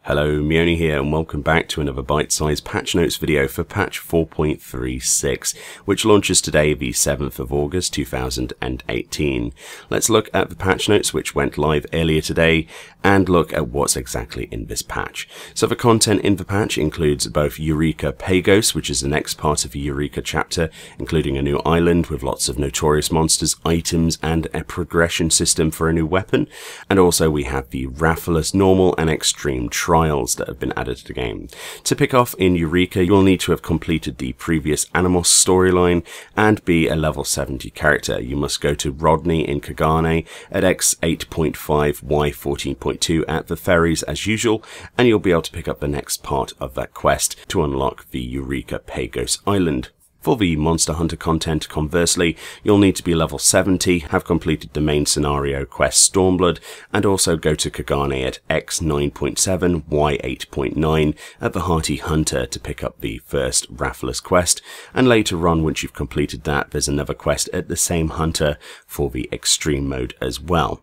Hello, Meoni here, and welcome back to another bite-sized patch notes video for patch 4.36, which launches today, the 7th of August 2018. Let's look at the patch notes which went live earlier today, and look at what's exactly in this patch. So the content in the patch includes both Eureka Pagos, which is the next part of the Eureka chapter, including a new island with lots of notorious monsters, items, and a progression system for a new weapon, and also we have the Rathless Normal and Extreme Trials that have been added to the game. To pick off in Eureka, you'll need to have completed the previous Animals storyline and be a level 70 character. You must go to Rodney in Kagane at X 8.5, Y 14.2 at the ferries as usual, and you'll be able to pick up the next part of that quest to unlock the Eureka Pagos Island. For the Monster Hunter content, conversely, you'll need to be level 70, have completed the main scenario quest Stormblood, and also go to Kagane at X 9.7, Y 8.9 at the Hearty Hunter to pick up the first Rathless quest, and later on, once you've completed that, there's another quest at the same Hunter for the Extreme mode as well.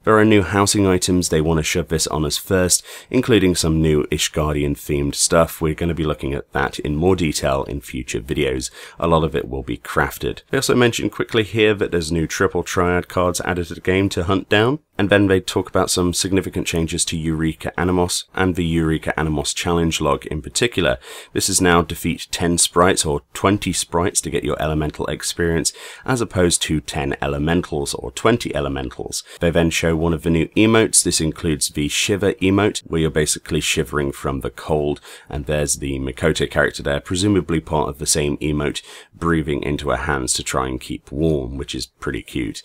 There are new housing items they want to shove this on us first, including some new Ishgardian themed stuff. We're going to be looking at that in more detail in future videos. A lot of it will be crafted. They also mention quickly here that there's new triple Triad cards added to the game to hunt down, and then they talk about some significant changes to Eureka Animals and the Eureka Animals challenge log in particular. This is now defeat 10 sprites or 20 sprites to get your elemental experience, as opposed to 10 elementals or 20 elementals. They then show one of the new emotes. This includes the Shiver emote, where you're basically shivering from the cold, and there's the Mikoto character there, presumably part of the same emote, breathing into her hands to try and keep warm, which is pretty cute.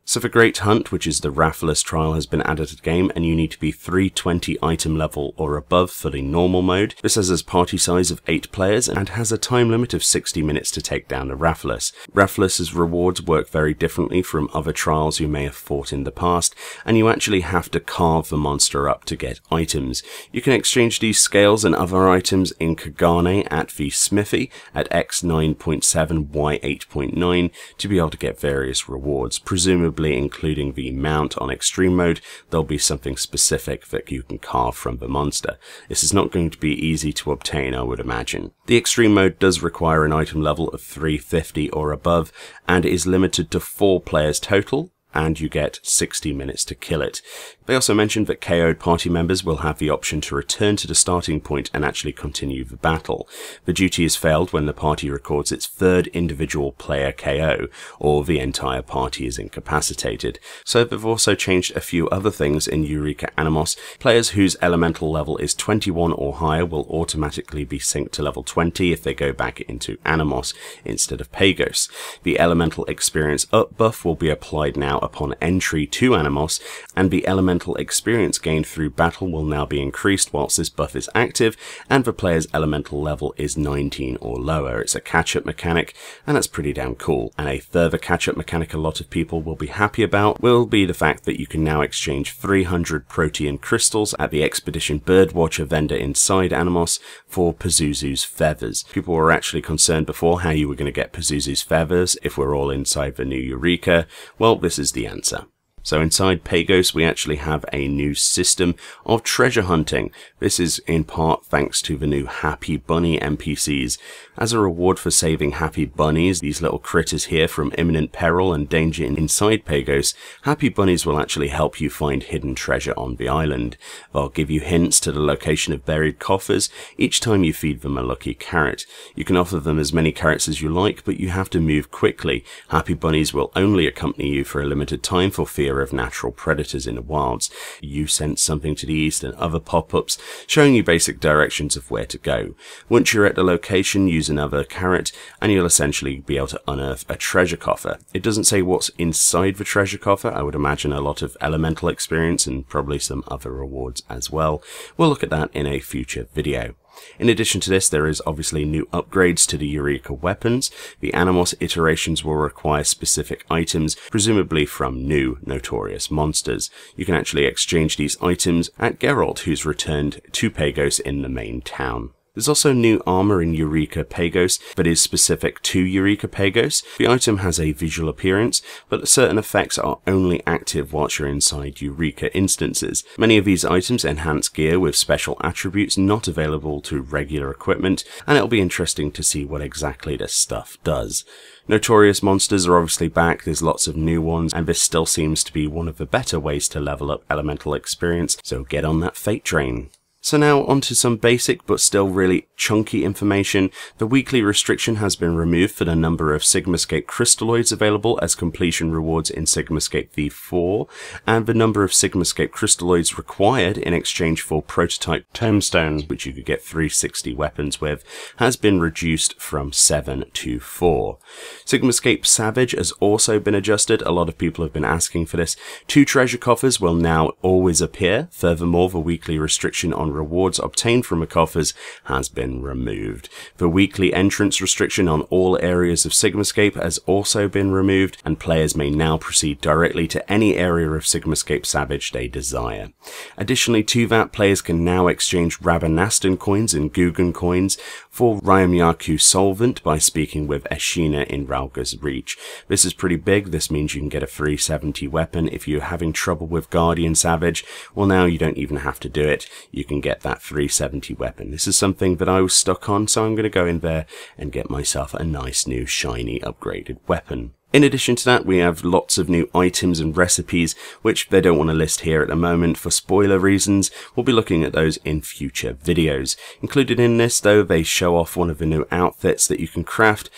So the Great Hunt, which is the Rathless trial, has been added to the game, and you need to be 320 item level or above for the normal mode. This has a party size of 8 players and has a time limit of 60 minutes to take down the Rathless. Rathless's rewards work very differently from other trials you may have fought in the past, and you actually have to carve the monster up to get items. You can exchange these scales and other items in Kagane at the Smithy at X 9.7, Y 8.9 to be able to get various rewards, presumably including the mount on extreme mode. There'll be something specific that you can carve from the monster. This is not going to be easy to obtain, I would imagine. The extreme mode does require an item level of 350 or above, and is limited to 4 players total, and you get 60 minutes to kill it. They also mentioned that KO'd party members will have the option to return to the starting point and actually continue the battle. The duty is failed when the party records its 3rd individual player KO, or the entire party is incapacitated. So they've also changed a few other things in Eureka Animals. Players whose elemental level is 21 or higher will automatically be synced to level 20 if they go back into Animals instead of Pagos. The elemental experience up buff will be applied now upon entry to Animals, and the elemental experience gained through battle will now be increased whilst this buff is active, and the player's elemental level is 19 or lower. It's a catch-up mechanic, and that's pretty damn cool. And a further catch-up mechanic a lot of people will be happy about will be the fact that you can now exchange 300 protean crystals at the Expedition Birdwatcher vendor inside Animals for Pazuzu's feathers. People were actually concerned before how you were going to get Pazuzu's feathers if we're all inside the new Eureka. Well, this is the answer. So inside Pagos, we actually have a new system of treasure hunting. This is in part thanks to the new Happy Bunny NPCs. As a reward for saving Happy Bunnies, these little critters here, from imminent peril and danger inside Pagos, Happy Bunnies will actually help you find hidden treasure on the island. They'll give you hints to the location of buried coffers each time you feed them a lucky carrot. You can offer them as many carrots as you like, but you have to move quickly. Happy Bunnies will only accompany you for a limited time for fear of natural predators in the wilds. You sense something to the east and other pop-ups showing you basic directions of where to go. Once you're at the location, use another carrot and you'll essentially be able to unearth a treasure coffer. It doesn't say what's inside the treasure coffer. I would imagine a lot of elemental experience and probably some other rewards as well. We'll look at that in a future video. In addition to this, there is obviously new upgrades to the Eureka Weapons. The Animals iterations will require specific items, presumably from new notorious monsters. You can actually exchange these items at Geralt, who's returned to Pagos in the main town. There's also new armor in Eureka Pagos that is specific to Eureka Pagos. The item has a visual appearance, but certain effects are only active whilst you're inside Eureka instances. Many of these items enhance gear with special attributes not available to regular equipment, and it'll be interesting to see what exactly this stuff does. Notorious monsters are obviously back, there's lots of new ones, and this still seems to be one of the better ways to level up elemental experience, so get on that fate train. So now onto some basic but still really chunky information. The weekly restriction has been removed for the number of Sigmascape crystalloids available as completion rewards in Sigmascape V4, and the number of Sigmascape crystalloids required in exchange for prototype tombstone, which you could get 360 weapons with, has been reduced from 7 to 4. Sigmascape Savage has also been adjusted. A lot of people have been asking for this. 2 treasure coffers will now always appear. Furthermore, the weekly restriction on rewards obtained from the coffers has been removed. The weekly entrance restriction on all areas of Sigmascape has also been removed, and players may now proceed directly to any area of Sigmascape Savage they desire. Additionally to that, players can now exchange Rabanastan coins and Guggen coins for Ryamyaku Solvent by speaking with Eshina in Ralga's Reach. This is pretty big. This means you can get a 370 weapon. If you're having trouble with Guardian Savage, well, now you don't even have to do it. You can get that 370 weapon. This is something that I was stuck on, so I'm going to go in there and get myself a nice new shiny upgraded weapon. In addition to that, we have lots of new items and recipes, which they don't want to list here at the moment for spoiler reasons. We'll be looking at those in future videos. Included in this, though, they show off one of the new outfits that you can craft.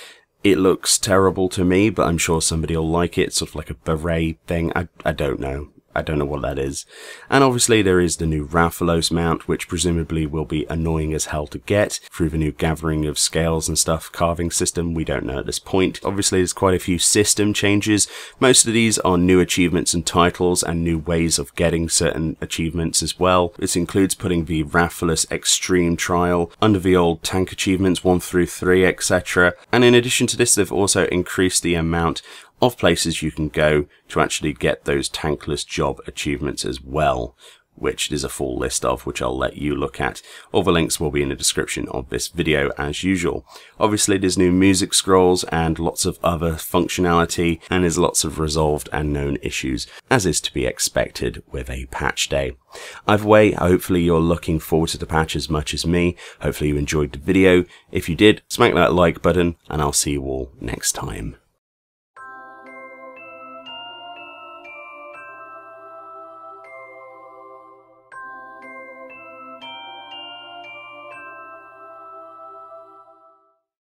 It looks terrible to me, but I'm sure somebody will like it. It's sort of like a beret thing. I don't know. I don't know what that is. And obviously there is the new Rathalos mount, which presumably will be annoying as hell to get through the new gathering of scales and stuff carving system. We don't know at this point. Obviously there's quite a few system changes. Most of these are new achievements and titles and new ways of getting certain achievements as well. This includes putting the Rathalos Extreme Trial under the old tank achievements 1 through 3, etc. And in addition to this, they've also increased the amount of places you can go to actually get those tankless job achievements as well, which there's a full list of, which I'll let you look at. All the links will be in the description of this video as usual. Obviously there's new music scrolls and lots of other functionality, and there's lots of resolved and known issues, as is to be expected with a patch day. Either way, hopefully you're looking forward to the patch as much as me. Hopefully you enjoyed the video. If you did, smack that like button, and I'll see you all next time.